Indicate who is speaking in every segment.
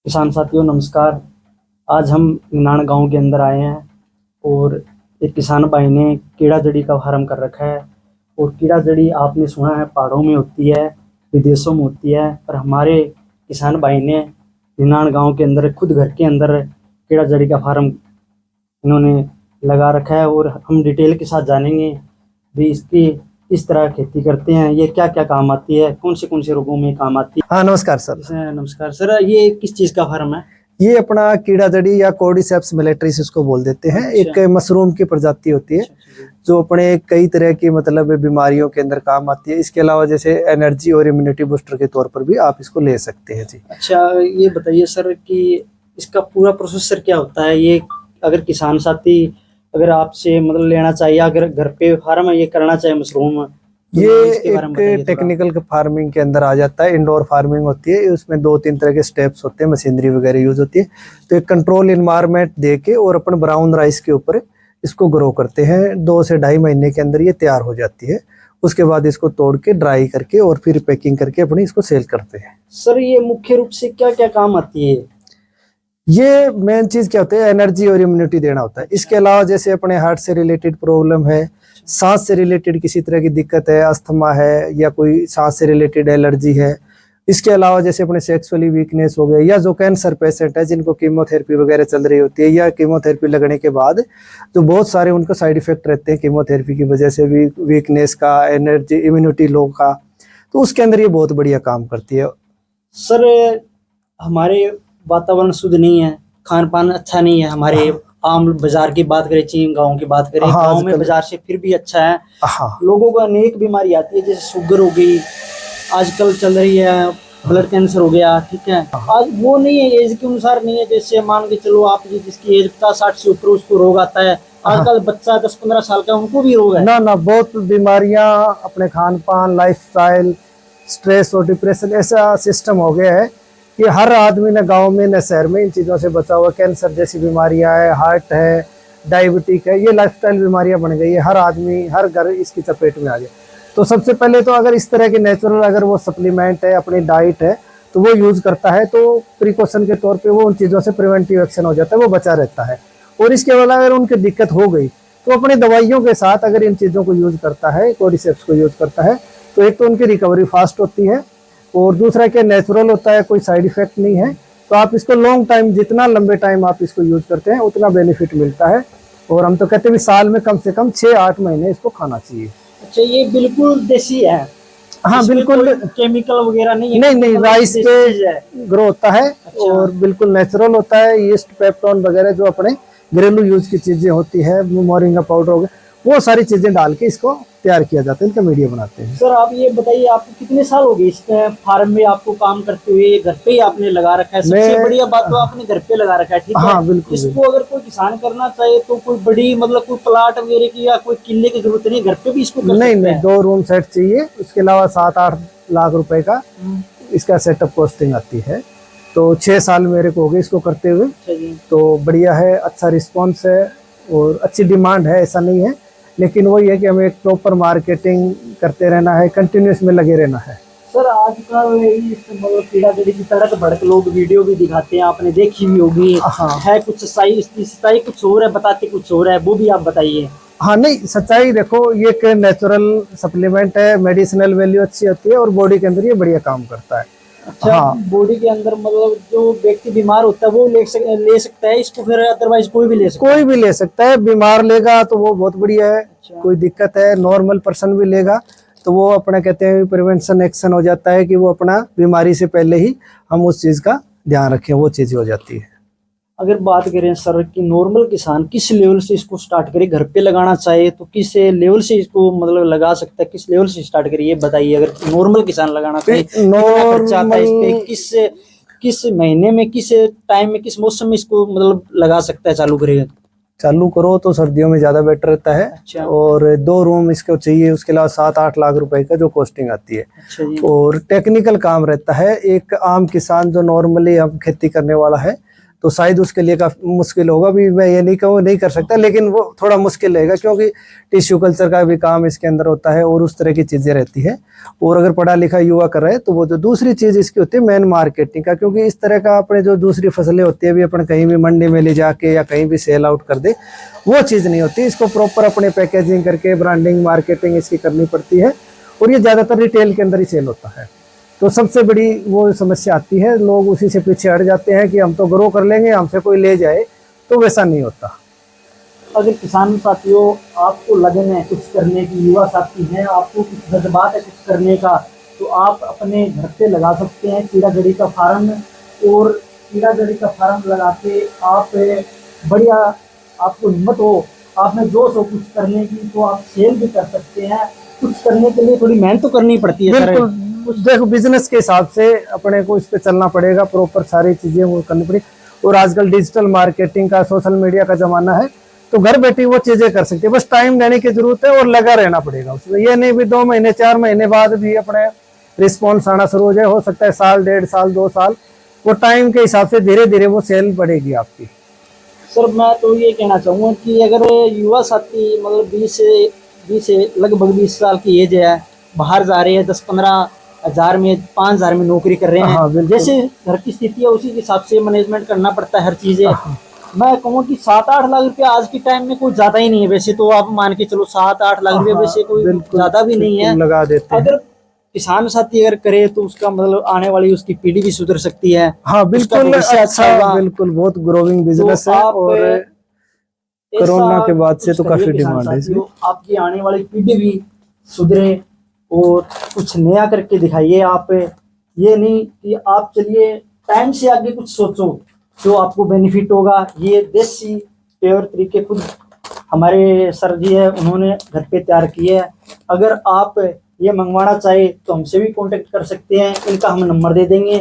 Speaker 1: किसान साथियों नमस्कार। आज हम निनाण गांव के अंदर आए हैं और एक किसान भाई ने कीड़ा जड़ी का फार्म कर रखा है। और कीड़ा जड़ी आपने सुना है पहाड़ों में होती है, विदेशों में होती है, पर हमारे किसान भाई ने निनाण गांव के अंदर खुद घर के अंदर कीड़ा जड़ी का फार्म इन्होंने लगा रखा है। और हम डिटेल के साथ जानेंगे भी इसकी इस तरह खेती करते हैं, ये क्या क्या काम आती है, कौन से रोगों में काम आती है।
Speaker 2: हाँ नमस्कार सर।
Speaker 1: नमस्कार सर, ये किस चीज का फार्म है?
Speaker 2: ये अपना कीड़ा जड़ी या कोर्डिसेप्स मिलिट्रिस इसको बोल देते हैं। एक मशरूम की प्रजाति होती है जो अपने कई तरह की मतलब बीमारियों के अंदर काम आती है। इसके अलावा जैसे एनर्जी और इम्यूनिटी बूस्टर के तौर पर भी आप इसको ले सकते हैं जी।
Speaker 1: अच्छा, ये बताइए सर कि इसका पूरा प्रोसेसर क्या होता है? ये अगर किसान साथी अगर आपसे मतलब लेना चाहिए, अगर घर पे फार्म है ये करना चाहिए मशरूम, तो
Speaker 2: ये एक टेक्निकल फार्मिंग के अंदर आ जाता है। इंडोर फार्मिंग होती है, उसमें 2-3 तरह के स्टेप्स होते हैं, मशीनरी वगैरह यूज होती है। तो एक कंट्रोल इन्वायरमेंट देके और अपन ब्राउन राइस के ऊपर इसको ग्रो करते हैं। 2 से 2.5 महीने के अंदर ये तैयार हो जाती है। उसके बाद इसको तोड़ के ड्राई करके और फिर पैकिंग करके अपनी इसको सेल करते हैं।
Speaker 1: सर ये मुख्य रूप से क्या क्या काम आती है?
Speaker 2: ये मेन चीज क्या होता है, एनर्जी और इम्यूनिटी देना होता है। इसके अलावा जैसे अपने हार्ट से रिलेटेड प्रॉब्लम है, सांस से रिलेटेड किसी तरह की दिक्कत है, अस्थमा है या कोई सांस से रिलेटेड एलर्जी है, इसके अलावा जैसे अपने सेक्सुअली वीकनेस हो गया, या जो कैंसर पेशेंट है जिनको कीमोथेरेपी वगैरह चल रही होती है, या कीमोथेरेपी लगने के बाद तो बहुत सारे उनको साइड इफेक्ट रहते हैं कीमोथेरेपी की वजह से भी, वीकनेस का, एनर्जी इम्यूनिटी लो का, तो उसके अंदर ये बहुत बढ़िया काम करती है।
Speaker 1: सर हमारे वातावरण शुद्ध नहीं है, खान पान अच्छा नहीं है हमारे। आम बाजार की बात करें, चीन गांव की बात करें, गांव में बाजार से फिर भी अच्छा है। लोगों को अनेक बीमारी आती है, जैसे शुगर हो गई, आजकल चल रही है ब्लड कैंसर हो गया, ठीक है। आज वो नहीं है, एज के अनुसार नहीं है। जैसे मान के चलो आप जिसकी एज 50-60 से ऊपर उसको रोग आता है। आजकल बच्चा 10-15 साल का उनको भी रोग है।
Speaker 2: ना बहुत बीमारियां अपने खान पान, लाइफस्टाइल, स्ट्रेस और डिप्रेशन ऐसा सिस्टम हो गया है कि हर आदमी न गांव में न शहर में इन चीज़ों से बचा हुआ। कैंसर जैसी बीमारियां है, हार्ट है, डायबिटिक है, ये लाइफस्टाइल बीमारियां बन गई है। हर आदमी, हर घर इसकी चपेट में आ गया। तो सबसे पहले तो अगर इस तरह के नेचुरल अगर वो सप्लीमेंट है, अपनी डाइट है, तो वो यूज़ करता है तो प्रिकॉशन के तौर पे वो उन चीज़ों से प्रिवेंटिव एक्शन हो जाता है, वो बचा रहता है। और इसके अलावा अगर उनकी दिक्कत हो गई तो अपनी दवाइयों के साथ अगर इन चीज़ों को यूज़ करता है, कोर्डिसेप्स को यूज़ करता है, तो एक तो उनकी रिकवरी फास्ट होती है और दूसरा क्या नेचुरल होता है, कोई साइड इफेक्ट नहीं है। तो आप इसको लॉन्ग टाइम, जितना लंबे टाइम आप इसको यूज करते हैं उतना बेनिफिट मिलता है। और हम तो कहते हैं साल में कम से कम 6-8 महीने इसको खाना चाहिए।
Speaker 1: अच्छा, ये बिल्कुल देसी है?
Speaker 2: हाँ बिल्कुल,
Speaker 1: केमिकल वगैरैर नहीं है?
Speaker 2: नहीं, राइस पे ग्रो होता है। अच्छा। और बिल्कुल नेचुरल होता है। यीस्ट, पेप्टोन वगैरह जो अपने घरेलू यूज की चीजें होती है, मोरिंगा पाउडर हो गया, वो सारी चीजें डाल के इसको तैयार किया जाता है, इनका मीडिया बनाते हैं।
Speaker 1: सर आप ये बताइए, आपको कितने साल हो गए इस फार्म में आपको काम करते हुए? घर पे ही आपने लगा रखा है? सबसे बढ़िया बात तो आपने घर पे लगा रखा है, ठीक है।
Speaker 2: हाँ बिल्कुल।
Speaker 1: इसको अगर कोई किसान करना चाहे तो कोई बड़ी मतलब कोई प्लाट वगैरह की या कोई किले की जरूरत नहीं, घर पे भी इसको
Speaker 2: नहीं, 2 रूम सेट चाहिए। उसके अलावा 7-8 लाख रुपए का इसका सेटअप कॉस्टिंग आती है। तो 6 साल मेरे को हो गए इसको करते हुए। तो बढ़िया है, अच्छा रिस्पॉन्स है और अच्छी डिमांड है, ऐसा नहीं है। लेकिन वही है कि हमें एक प्रॉपर मार्केटिंग करते रहना है, कंटिन्यूस में लगे रहना है।
Speaker 1: सर आजकल मतलब कीड़ा जड़ी की तरह तो भड़क लोग वीडियो भी दिखाते हैं, आपने देखी भी होगी।
Speaker 2: हाँ।
Speaker 1: है कुछ सच्चाई कुछ और है, बताते कुछ और है, वो भी आप बताइए।
Speaker 2: हाँ नहीं, सच्चाई देखो, ये एक नेचुरल सप्लीमेंट है, मेडिसिनल वैल्यू अच्छी होती है और बॉडी के अंदर ये बढ़िया काम करता है।
Speaker 1: अच्छा। हाँ। बॉडी के अंदर मतलब जो व्यक्ति बीमार होता है वो ले सकता है इसको, फिर अदरवाइज कोई भी ले सकता है?
Speaker 2: कोई भी ले सकता है। बीमार लेगा तो वो बहुत बढ़िया है। अच्छा। कोई दिक्कत है, नॉर्मल पर्सन भी लेगा, तो वो अपना कहते हैं प्रिवेंशन एक्शन हो जाता है कि वो अपना बीमारी से पहले ही हम उस चीज़ का ध्यान रखें, वो चीज़ हो जाती है।
Speaker 1: अगर बात करें सर कि नॉर्मल किसान किस लेवल से इसको स्टार्ट करे, घर पे लगाना चाहे तो किस लेवल से इसको मतलब लगा सकता है, किस लेवल से स्टार्ट करे ये बताइए। अगर नॉर्मल किसान लगाना चाहे कितना खर्चा आता है इस पे, किस महीने में, किस टाइम में, किस मौसम में इसको मतलब लगा सकता है, चालू करेगा?
Speaker 2: चालू करो तो सर्दियों में ज़्यादा बेटर रहता है।
Speaker 1: अच्छा।
Speaker 2: और 2 रूम इसको चाहिए, उसके अलावा 7-8 लाख रुपए का जो कॉस्टिंग आती है।
Speaker 1: अच्छा जी।
Speaker 2: और टेक्निकल काम रहता है। एक आम किसान जो नॉर्मली अब खेती करने वाला है तो शायद उसके लिए काफी मुश्किल होगा, भी मैं ये नहीं कहूँ नहीं कर सकता, लेकिन वो थोड़ा मुश्किल रहेगा क्योंकि टिश्यू कल्चर का भी काम इसके अंदर होता है और उस तरह की चीज़ें रहती है। और अगर पढ़ा लिखा युवा कर रहे हैं तो वो जो दूसरी चीज़ इसकी होती है मेन मार्केटिंग का, क्योंकि इस तरह का अपने जो दूसरी फसलें होती है भी अपन कहीं भी मंडी में ले जाके या कहीं भी सेल आउट कर दे, वो चीज़ नहीं होती। इसको प्रॉपर अपने पैकेजिंग करके ब्रांडिंग मार्केटिंग इसकी करनी पड़ती है और ये ज़्यादातर रिटेल के अंदर ही सेल होता है। तो सबसे बड़ी वो समस्या आती है, लोग उसी से पीछे हट जाते हैं कि हम तो ग्रो कर लेंगे, हमसे कोई ले जाए, तो वैसा नहीं होता।
Speaker 1: अगर किसान साथियों आपको लगन है कुछ करने की, युवा साथी हैं, आपको कुछ जज्बात है कुछ करने का, तो आप अपने घर पे लगा सकते हैं कीड़ा जड़ी का फार्म। और कीड़ा जड़ी का फार्म लगा के आप बढ़िया, आपको हिम्मत हो, आप में जोश हो कुछ करने की, तो आप सेल भी कर सकते हैं। कुछ करने के लिए थोड़ी मेहनत तो करनी पड़ती है।
Speaker 2: बिल्कुल, देखो बिजनेस के हिसाब से अपने को इस पे चलना पड़ेगा, प्रॉपर सारी चीजें वो करनी पड़ेगी। और आजकल डिजिटल मार्केटिंग का, सोशल मीडिया का जमाना है, तो घर बैठी वो चीजें कर सकते हैं, बस टाइम देने की जरूरत है और लगा रहना पड़ेगा उसमें। ये नहीं भी 2 महीने 4 महीने बाद भी अपने रिस्पॉन्स आना शुरू हो जाए, हो सकता है साल 1.5 साल 2 साल, वो टाइम के हिसाब से धीरे धीरे वो सेल बढ़ेगी आपकी।
Speaker 1: सर मैं तो ये कहना चाहूँगा कि अगर युवा साथी मतलब 20 लगभग 20 साल की एज है, बाहर जा रहे हैं, 10-15 हजार में 5 हजार में नौकरी कर रहे हैं,
Speaker 2: हाँ,
Speaker 1: जैसे घर की स्थिति है उसी के हिसाब से मैनेजमेंट करना पड़ता है हर चीजें। मैं कहूँ कि 7-8 लाख रुपया आज के टाइम में कुछ ज्यादा ही नहीं है। वैसे तो आप मान के चलो 7-8 लाख रुपया वैसे कोई ज्यादा भी नहीं है,
Speaker 2: लगा देते हैं।
Speaker 1: अगर किसान साथी अगर करे तो उसका मतलब आने वाली उसकी पीढ़ी भी सुधर सकती है।
Speaker 2: हाँ बिल्कुल, अच्छा बिल्कुल, बहुत ग्रोइंग बिजनेस है। और कोरोना के बाद से तो काफी डिमांड है इसमें।
Speaker 1: आपकी आने वाली पीढ़ी भी सुधरे और कुछ नया करके दिखाइए आप। ये नहीं कि आप चलिए टाइम से आगे कुछ सोचो जो आपको बेनिफिट होगा। ये देसी प्योर तरीके खुद हमारे सर जी है, उन्होंने घर पे तैयार किए है। अगर आप ये मंगवाना चाहे तो हमसे भी कांटेक्ट कर सकते हैं, इनका हम नंबर दे देंगे।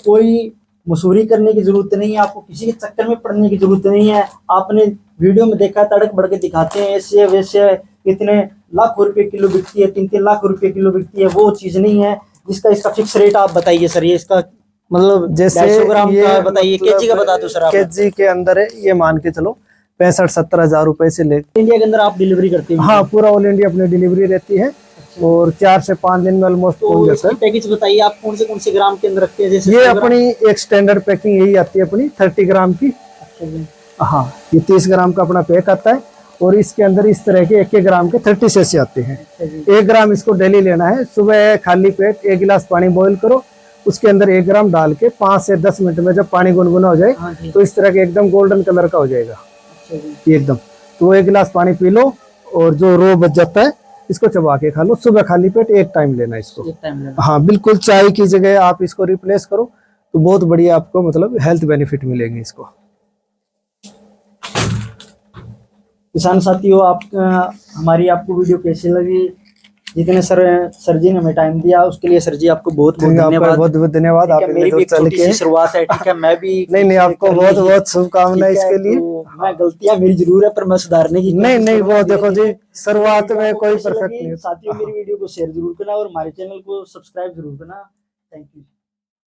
Speaker 1: कोई मसूरी करने की जरूरत नहीं है, आपको किसी के चक्कर में पड़ने की जरूरत नहीं है। आपने वीडियो में देखा तड़क बढ़ के दिखाते हैं ऐसे वैसे, इतने लाखों रुपए किलो बिकती है, 3-3 लाख रुपए किलो बिकती है, वो चीज नहीं है। जिसका इसका फिक्स रेट आप बताइए सर, ये इसका मतलब जैसे 250 ग्राम का बताइए, केजी का बता दो सर आप।
Speaker 2: केजी के अंदर है, ये मान के चलो 65-70 हजार रुपए से लेकर
Speaker 1: इंडिया के अंदर आप डिलीवरी करते हैं?
Speaker 2: हाँ, पूरा ऑल इंडिया अपनी डिलीवरी रहती है। और 4 से 5 दिन में ऑलमोस्ट पहुंच जाता है।
Speaker 1: पैकेज बताइए आप कौन से ग्राम के अंदर रखते हैं? जैसे
Speaker 2: ये अपनी एक स्टैंडर्ड पैकिंग यही आती है अपनी 30 ग्राम की। हाँ, ये 30 ग्राम का अपना पैक आता है और इसके अंदर इस तरह के 1 ग्राम के 30 सेसे आते हैं। 1 ग्राम इसको डेली लेना है। सुबह खाली पेट 1 गिलास पानी बॉईल करो, उसके अंदर 1 ग्राम डाल के 5 से 10 मिनट में जब पानी गुनगुना हो जाए तो इस तरह के एकदम गोल्डन कलर का हो जाएगा एकदम। तो वो 1 गिलास पानी पी लो और जो रो बच जाता है इसको चबा के खा लो। सुबह खाली पेट 1 टाइम लेना इसको। हाँ बिल्कुल, चाय की जगह आप इसको रिप्लेस करो तो बहुत बढ़िया आपको मतलब हेल्थ बेनिफिट मिलेंगे इसको।
Speaker 1: किसान साथियों, हमारी आपको वीडियो कैसी लगी? जितने सर जी ने हमें टाइम दिया उसके लिए सर जी आपको बहुत बहुत धन्यवाद।
Speaker 2: बहुत बहुत धन्यवाद। आप
Speaker 1: मेरी भी छोटी सी शुरुआत है, ठीक है, मैं भी
Speaker 2: नहीं आपको बहुत बहुत शुभकामनाएं इसके लिए।
Speaker 1: तो मैं गलतियां मेरी जरूर है पर मैं सुधारने की
Speaker 2: नहीं वो देखो जी, शुरुआत में कोई परफेक्ट नहीं।
Speaker 1: साथियों मेरी वीडियो को शेयर जरूर करना और हमारे चैनल को सब्सक्राइब जरूर करना। Thank you.